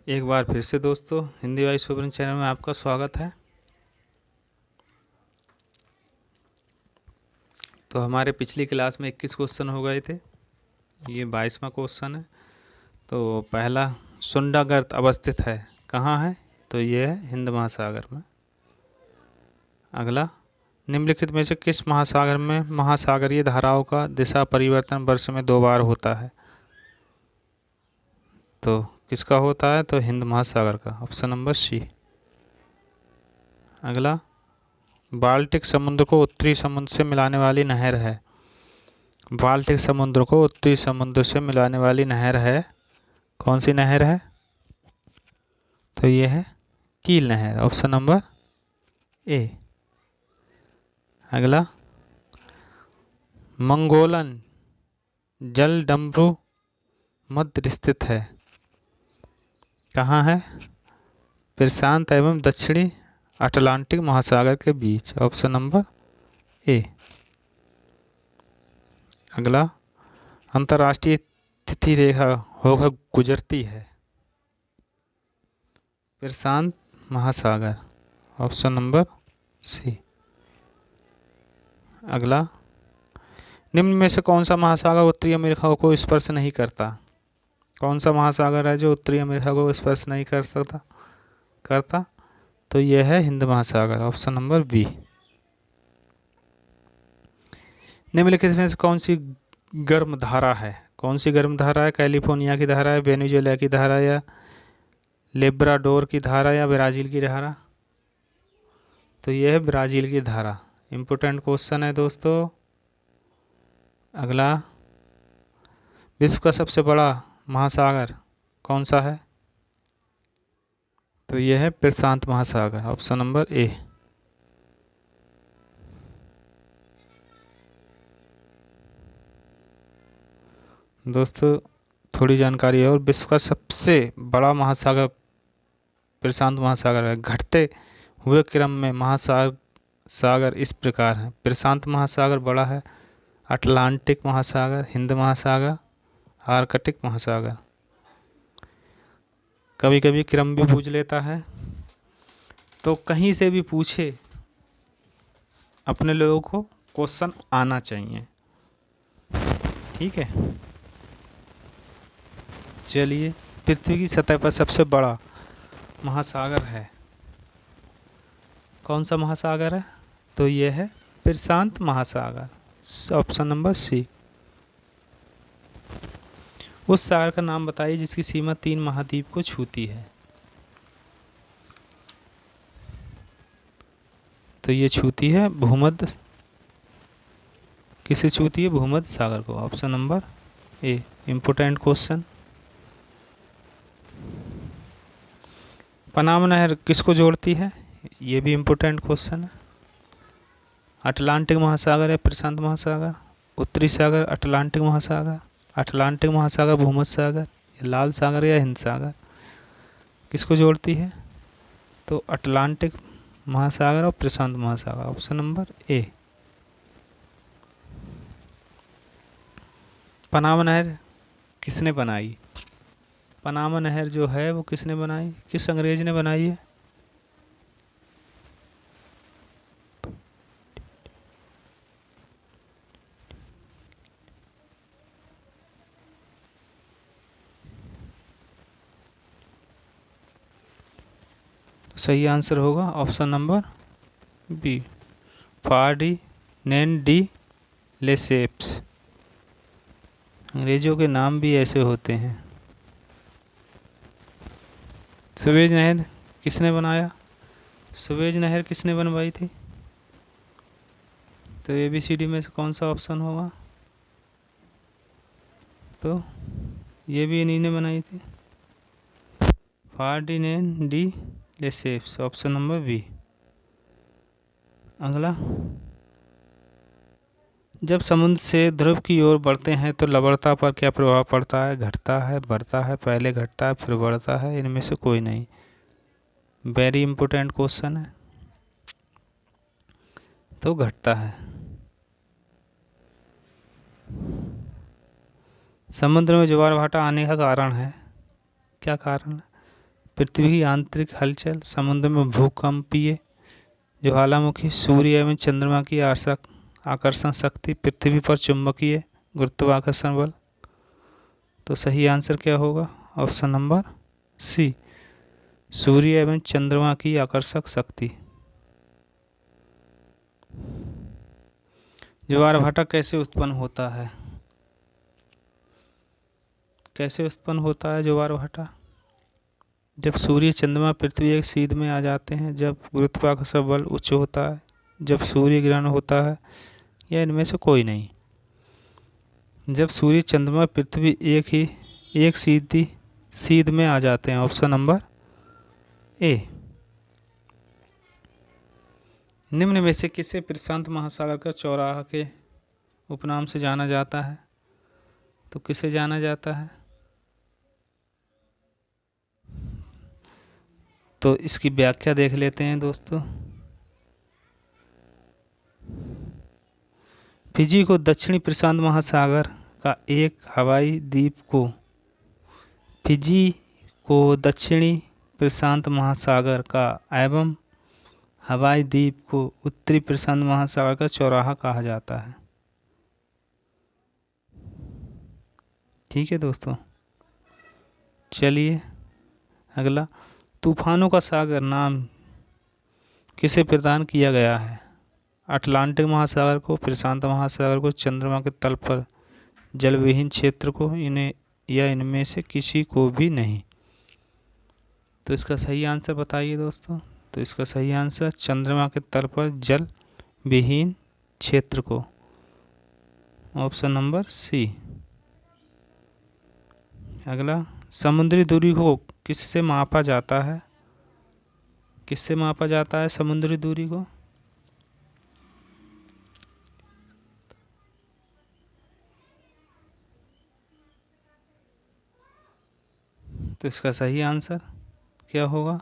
एक बार फिर से दोस्तों हिंदी वाइस सुपरन चैनल में आपका स्वागत है। तो हमारे पिछली क्लास में 21 क्वेश्चन हो गए थे, ये 22वां क्वेश्चन है। तो पहला, सुंडागर्त अवस्थित है कहाँ है? तो ये है हिंद महासागर में। अगला, निम्नलिखित में से किस महासागर में महासागरीय धाराओं का दिशा परिवर्तन वर्ष में 2 बार होता है? तो किसका होता है? तो हिंद महासागर का, ऑप्शन नंबर सी। अगला, बाल्टिक समुद्र को उत्तरी समुद्र से मिलाने वाली नहर है। बाल्टिक समुद्र को उत्तरी समुद्र से मिलाने वाली नहर है, कौन सी नहर है? तो ये है कील नहर, ऑप्शन नंबर ए। अगला, मंगोलन जलडमरू मध्य स्थित है, कहाँ है? प्रशांत एवं दक्षिणी अटलांटिक महासागर के बीच, ऑप्शन नंबर ए। अगला, अंतर्राष्ट्रीय तिथि रेखा होकर गुजरती है, प्रशांत महासागर, ऑप्शन नंबर सी। अगला, निम्न में से कौन सा महासागर उत्तरी अमेरिका को स्पर्श नहीं करता? कौन सा महासागर है जो उत्तरी अमेरिका को स्पर्श नहीं करता? तो यह है हिंद महासागर, ऑप्शन नंबर बी। निम्नलिखित में से कौन सी गर्म धारा है? कौन सी गर्म धारा है? कैलिफोर्निया की धारा है, वेनेजुएला की धारा, या लेब्राडोर की धारा, या ब्राज़ील की धारा? तो यह है ब्राज़ील की धारा। इम्पोर्टेंट क्वेश्चन है दोस्तों। अगला, विश्व का सबसे बड़ा महासागर कौन सा है? तो यह है प्रशांत महासागर, ऑप्शन नंबर ए। दोस्तों थोड़ी जानकारी है, और विश्व का सबसे बड़ा महासागर प्रशांत महासागर है। घटते हुए क्रम में महासागर इस प्रकार है: प्रशांत महासागर बड़ा है, अटलांटिक महासागर, हिंद महासागर, आर्कटिक महासागर। कभी कभी क्रम भी पूछ लेता है, तो कहीं से भी पूछे अपने लोगों को क्वेश्चन आना चाहिए, ठीक है। चलिए, पृथ्वी की सतह पर सबसे बड़ा महासागर है, कौन सा महासागर है? तो यह है प्रशांत महासागर, ऑप्शन नंबर सी। उस सागर का नाम बताइए जिसकी सीमा 3 महाद्वीप को छूती है। तो ये छूती है भूमध्य, किसे छूती है? भूमध्य सागर को, option number A. Important question. Panama नहर किसको जोड़ती है? ये भी इम्पोर्टेंट क्वेश्चन है। अटलांटिक महासागर या प्रशांत महासागर? उत्तरी सागर अटलांटिक महासागर, अटलांटिक महासागर भूमध्य सागर, या लाल सागर या हिंद सागर, किसको जोड़ती है? तो अटलांटिक महासागर और प्रशांत महासागर, ऑप्शन नंबर ए। पनामा नहर किसने बनाई? पनामा नहर जो है वो किसने बनाई, किस अंग्रेज ने बनाई है? तो सही आंसर होगा option number B, Ferdinand de Lesseps. अंग्रेजों के नाम भी ऐसे होते हैं। सुएज नहर किसने बनाया? सुएज नहर किसने बनवाई थी? तो ABCD में से कौन सा ऑप्शन होगा? तो ये भी इन्हीं ने बनाई थी, Ferdinand de Lesseps, option number B. अगला, जब समुद्र से ध्रुव की ओर बढ़ते हैं तो लवणता पर क्या प्रभाव पड़ता है? घटता है, बढ़ता है, पहले घटता है फिर बढ़ता है, इनमें से कोई नहीं। वेरी इंपॉर्टेंट क्वेश्चन है। तो घटता है। समुद्र में ज्वार भाटा आने का कारण है, क्या कारण है? पृथ्वी की आंतरिक हलचल, समुद्र में भूकंपीय ज्वालामुखी, सूर्य एवं चंद्रमा की आकर्षण शक्ति, पृथ्वी पर चुंबकीय गुरुत्वाकर्षण बल। तो सही आंसर क्या होगा? ऑप्शन नंबर सी, सूर्य एवं चंद्रमा की आकर्षक शक्ति। ज्वारभाटा कैसे उत्पन्न होता है? कैसे उत्पन्न होता है ज्वारभाटा? जब सूर्य, चंद्रमा, पृथ्वी एक सीध में आ जाते हैं, जब गुरुत्वाकर्षण बल उच्च होता है, जब सूर्य ग्रहण होता है, या इनमें से कोई नहीं। जब सूर्य, चंद्रमा, पृथ्वी एक सीध में आ जाते हैं। Option number A. निम्न में से किसे प्रशांत महासागर का चौराहा के उपनाम से जाना जाता है? तो किसे जाना जाता है? तो इसकी व्याख्या देख लेते हैं दोस्तों। फिजी को दक्षिणी प्रशांत महासागर का एक हवाई द्वीप को फिजी को दक्षिणी प्रशांत महासागर का एवं हवाई द्वीप को उत्तरी प्रशांत महासागर का चौराहा कहा जाता है। ठीक है दोस्तों, चलिए अगला, तूफानों का सागर नाम किसे प्रदान किया गया है? अटलांटिक महासागर को, प्रशांत महासागर को, चंद्रमा के तल पर जलविहीन क्षेत्र को, इन्हें या इनमें से किसी को भी नहीं। तो इसका सही आंसर बताइए दोस्तों। तो इसका सही आंसर चंद्रमा के तल पर जल विहीन क्षेत्र को, ऑप्शन नंबर सी। अगला, समुद्री दूरी को किससे मापा जाता है? किससे मापा जाता है समुद्री दूरी को? तो इसका सही आंसर क्या होगा?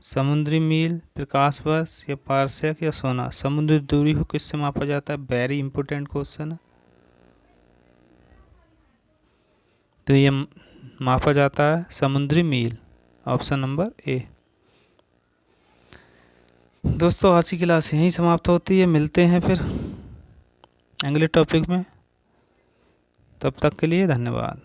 समुद्री मील, प्रकाश वर्ष, या पारसेक, या सोना। समुद्री दूरी को किससे मापा जाता है? वेरी इंपॉर्टेंट क्वेश्चन है। तो ये मापा जाता है समुद्री मील, ऑप्शन नंबर ए। दोस्तों आज की क्लास यहीं समाप्त होती है। मिलते हैं फिर अगले टॉपिक में। तब तक के लिए धन्यवाद।